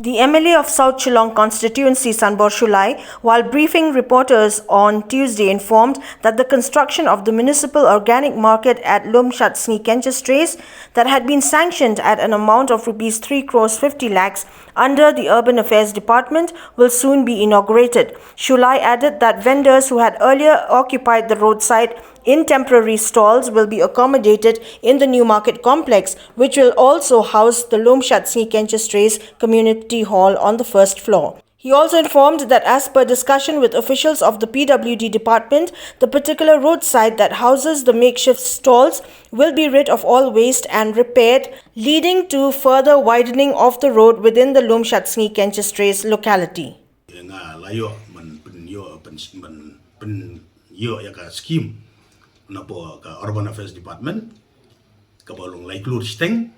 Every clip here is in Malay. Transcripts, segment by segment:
The MLA of South Shillong constituency, Sanbor Shulai, while briefing reporters on Tuesday, informed that the construction of the municipal organic market at Lumshatsngi Kenches that had been sanctioned at an amount of rupees 3 crores 50 lakhs under the Urban Affairs Department will soon be inaugurated. Shulai added that vendors who had earlier occupied the roadside in temporary stalls will be accommodated in the new market complex, which will also house the Lumshatsngi Kenches Community Hall on the first floor. He also informed that as per discussion with officials of the PWD department, the particular roadside that houses the makeshift stalls will be rid of all waste and repaired, leading to further widening of the road within the Lumshatsngi Kenches locality. Scheme napo ka Urban Affairs Department ka balong Laiklur Steng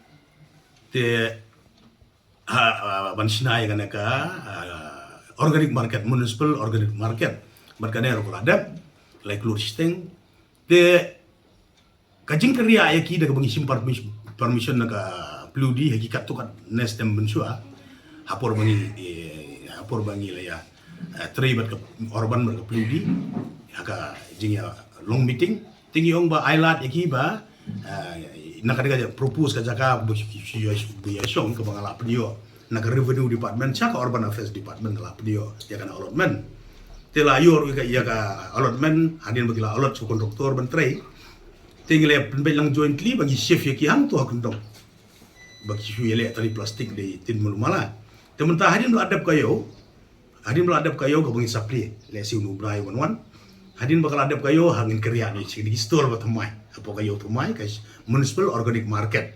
te bansinay kana ka organic market, municipal organic market barkana ro ladap Laiklur Steng te kajing kriya ayaki daga bangi permission naka pludi hakikat tu kan nestem bensua hapor bangi la ya tribat ka urban ka pludi haka jingya long meeting tinggi ong ba ailat iki ba nakadaga propose ka jaka buya ke bangala pedio nak revenue department cha ka urban affairs department la pedio ya kana allotment tela yor ka ya ka allotment hadin bagila allot su kontraktor bentrei tinggi le penbelang jointly bagi chef ya ki hang tu hakundong bagi su yele tali plastik di tin mulumala tementah hadin do adap kayo ke bangi sapli le si unu brai wan hadin bakal adap kayo hangin kerja ni di store batamai apa kayo tumai guys municipal organic market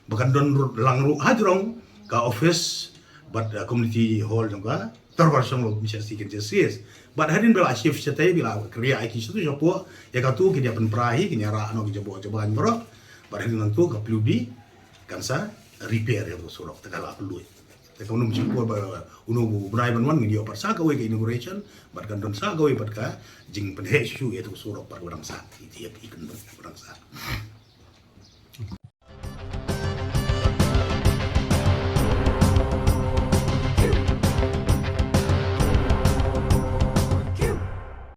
bahkan don langru hajrong ka office but community hall juga terbarsang lo bisa sikit jesis but hadin bela shift setai bila kerja iki situ jopo ya katu ke dia penprahi ke nyara no ke jabo jabaan bro but hadin nantu ka pludi kansa repair ya surok tegala perlu Teka unum simpul ba unu brai banwan ngi dio parsa ka we ke inauguration bat kan don sa ka we bat ka jing penhe shu itu surok par orang sa ti ikan orang sa